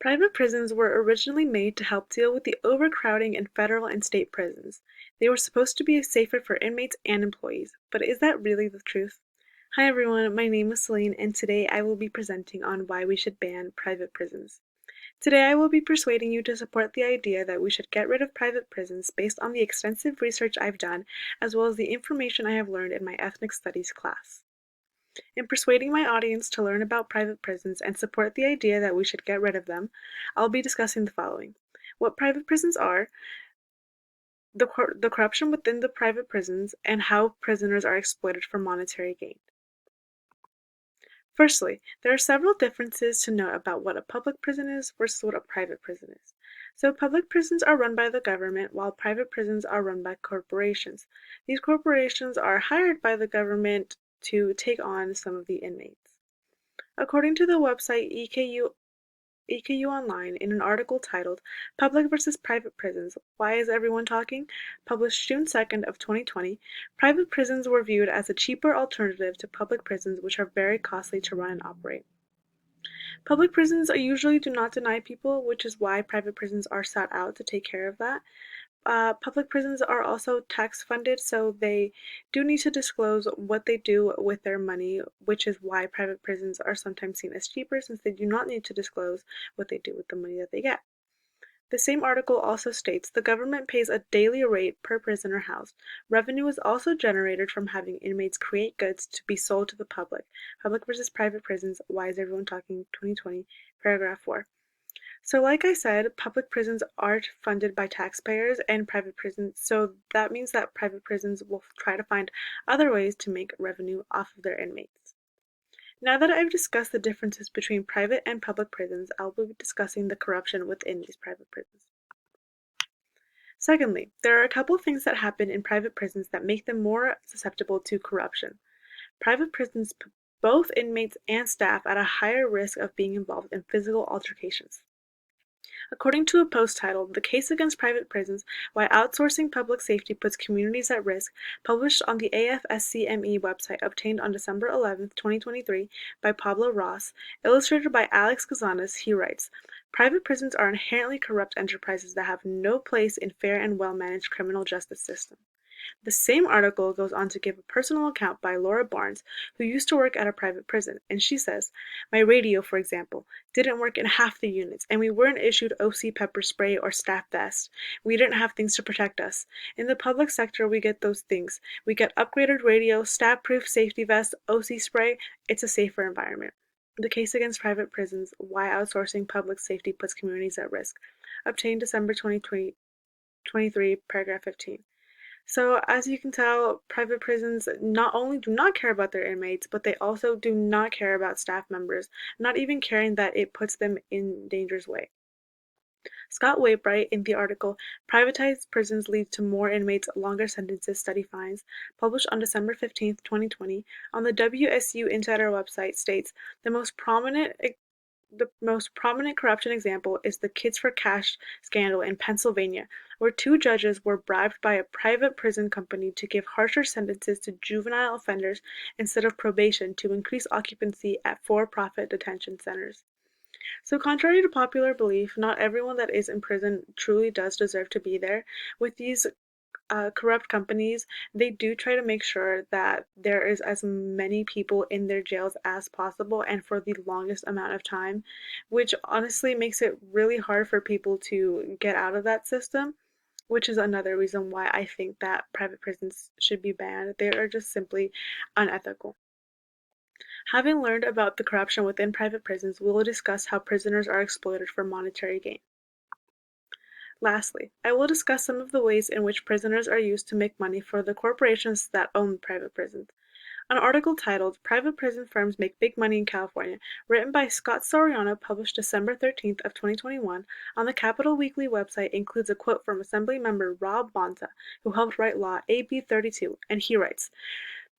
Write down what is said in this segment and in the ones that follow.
Private prisons were originally made to help deal with the overcrowding in federal and state prisons. They were supposed to be safer for inmates and employees, but is that really the truth? Hi everyone, my name is Celine, and today I will be presenting on why we should ban private prisons. Today I will be persuading you to support the idea that we should get rid of private prisons based on the extensive research I've done, as well as the information I have learned in my ethnic studies class. In persuading my audience to learn about private prisons and support the idea that we should get rid of them, I'll be discussing the following: what private prisons are, the corruption within the private prisons, and how prisoners are exploited for monetary gain. Firstly, there are several differences to note about what a public prison is versus what a private prison is. So public prisons are run by the government, while private prisons are run by corporations. These corporations are hired by the government to take on some of the inmates. According to the website EKU Online, in an article titled Public versus Private Prisons, Why is Everyone Talking?, published June 2nd of 2020, private prisons were viewed as a cheaper alternative to public prisons, which are very costly to run and operate. Public prisons usually do not deny people, which is why private prisons are sought out to take care of that. Public prisons are also tax funded, so they do need to disclose what they do with their money, which is why private prisons are sometimes seen as cheaper, since they do not need to disclose what they do with the money that they get. The same article also states the government pays a daily rate per prisoner housed. Revenue is also generated from having inmates create goods to be sold to the public. Public versus private prisons, Why is Everyone Talking? 2020, paragraph 4. So like I said, public prisons are funded by taxpayers and private prisons, so that means that private prisons will try to find other ways to make revenue off of their inmates. Now that I've discussed the differences between private and public prisons, I'll be discussing the corruption within these private prisons. Secondly, there are a couple things that happen in private prisons that make them more susceptible to corruption. Private prisons put both inmates and staff at a higher risk of being involved in physical altercations. According to a post titled The Case Against Private Prisons, Why Outsourcing Public Safety Puts Communities at Risk, published on the AFSCME website, obtained on December 11, 2023, by Pablo Ross, illustrated by Alex Gazanas, he writes, Private prisons are inherently corrupt enterprises that have no place in fair and well-managed criminal justice system. The same article goes on to give a personal account by Laura Barnes, who used to work at a private prison, and she says, My radio, for example, didn't work in half the units, and we weren't issued OC pepper spray or staff vest. We didn't have things to protect us. In the public sector, we get those things. We get upgraded radio, stab-proof safety vest, OC spray. It's a safer environment. The Case Against Private Prisons, Why Outsourcing Public Safety Puts Communities at Risk, obtained December 2023, paragraph 15. So, as you can tell, private prisons not only do not care about their inmates, but they also do not care about staff members, not even caring that it puts them in danger's way. Scott Waitbright, in the article Privatized Prisons Lead to More Inmates, Longer Sentences, Study Finds, published on December 15, 2020, on the WSU Insider website, states the most prominent corruption example is the Kids for Cash scandal in Pennsylvania, where two judges were bribed by a private prison company to give harsher sentences to juvenile offenders instead of probation to increase occupancy at for-profit detention centers. So contrary to popular belief, not everyone that is in prison truly does deserve to be there. With these corrupt companies, they do try to make sure that there is as many people in their jails as possible and for the longest amount of time, which honestly makes it really hard for people to get out of that system, which is another reason why I think that private prisons should be banned. They are just simply unethical. Having learned about the corruption within private prisons, we will discuss how prisoners are exploited for monetary gain. Lastly, I will discuss some of the ways in which prisoners are used to make money for the corporations that own private prisons. An article titled Private Prison Firms Make Big Money in California, written by Scott Soriano, published December 13th of 2021 on the Capital Weekly website, includes a quote from Assemblymember Rob Bonta, who helped write Law AB 32, and he writes,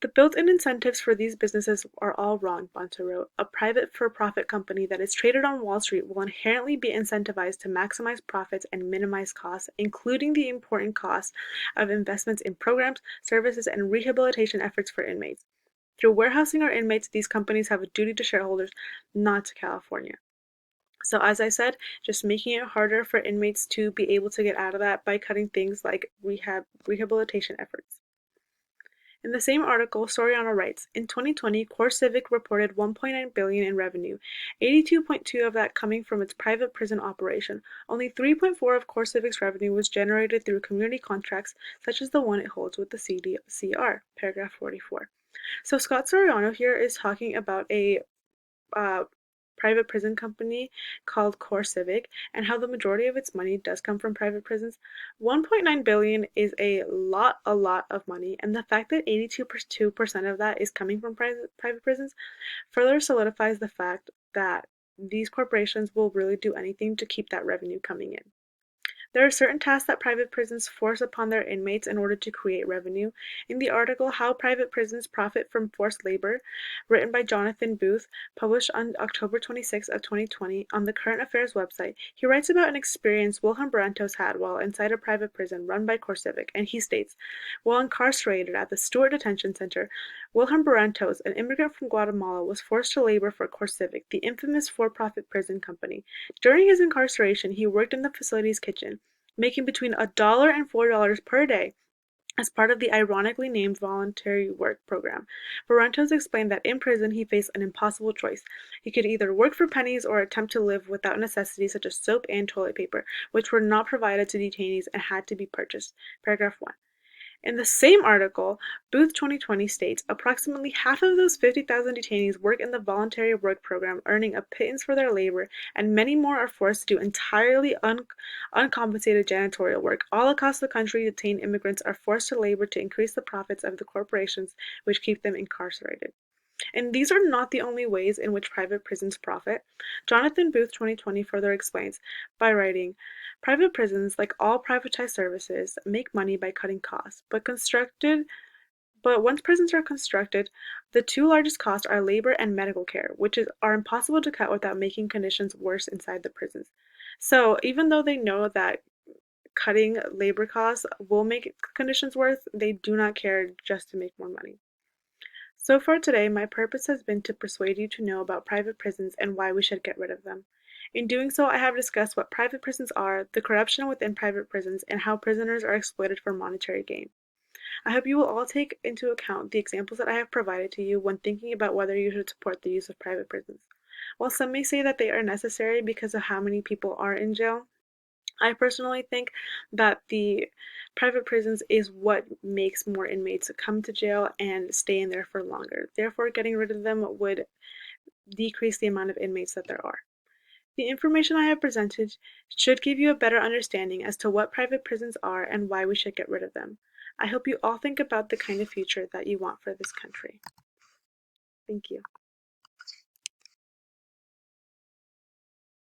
the built-in incentives for these businesses are all wrong, Bonta wrote. A private for-profit company that is traded on Wall Street will inherently be incentivized to maximize profits and minimize costs, including the important costs of investments in programs, services, and rehabilitation efforts for inmates. Through warehousing our inmates, these companies have a duty to shareholders, not to California. So as I said, just making it harder for inmates to be able to get out of that by cutting things like rehabilitation efforts. In the same article, Soriano writes, in 2020, CoreCivic reported $1.9 billion in revenue, 82.2 of that coming from its private prison operation. Only 3.4 of CoreCivic's revenue was generated through community contracts, such as the one it holds with the CDCR, paragraph 44. So Scott Soriano here is talking about a private prison company called CoreCivic and how the majority of its money does come from private prisons. 1.9 billion is a lot of money, and the fact that 82% of that is coming from private prisons further solidifies the fact that these corporations will really do anything to keep that revenue coming in. There are certain tasks that private prisons force upon their inmates in order to create revenue. In the article How Private Prisons Profit from Forced Labor, written by Jonathan Booth, published on October 26 of 2020 on the Current Affairs website, he writes about an experience Wilhelm Barrantos had while inside a private prison run by CoreCivic, and he states, while incarcerated at the Stewart Detention Center, Wilhelm Barrantos, an immigrant from Guatemala, was forced to labor for CoreCivic, the infamous for-profit prison company. During his incarceration, he worked in the facility's kitchen, making between $1 and $4 per day as part of the ironically named voluntary work program. Barrantos explained that in prison he faced an impossible choice. He could either work for pennies or attempt to live without necessities such as soap and toilet paper, which were not provided to detainees and had to be purchased. Paragraph 1. In the same article, Booth 2020 states approximately half of those 50,000 detainees work in the voluntary work program, earning a pittance for their labor, and many more are forced to do entirely uncompensated janitorial work. All across the country, detained immigrants are forced to labor to increase the profits of the corporations which keep them incarcerated. And these are not the only ways in which private prisons profit. Jonathan Booth 2020 further explains by writing, private prisons, like all privatized services, make money by cutting costs, but once prisons are constructed, the two largest costs are labor and medical care, which are impossible to cut without making conditions worse inside the prisons. So even though they know that cutting labor costs will make conditions worse, they do not care just to make more money. So far today, my purpose has been to persuade you to know about private prisons and why we should get rid of them. In doing so, I have discussed what private prisons are, the corruption within private prisons, and how prisoners are exploited for monetary gain. I hope you will all take into account the examples that I have provided to you when thinking about whether you should support the use of private prisons. While some may say that they are necessary because of how many people are in jail, I personally think that the private prisons is what makes more inmates come to jail and stay in there for longer. Therefore, getting rid of them would decrease the amount of inmates that there are. The information I have presented should give you a better understanding as to what private prisons are and why we should get rid of them. I hope you all think about the kind of future that you want for this country. Thank you.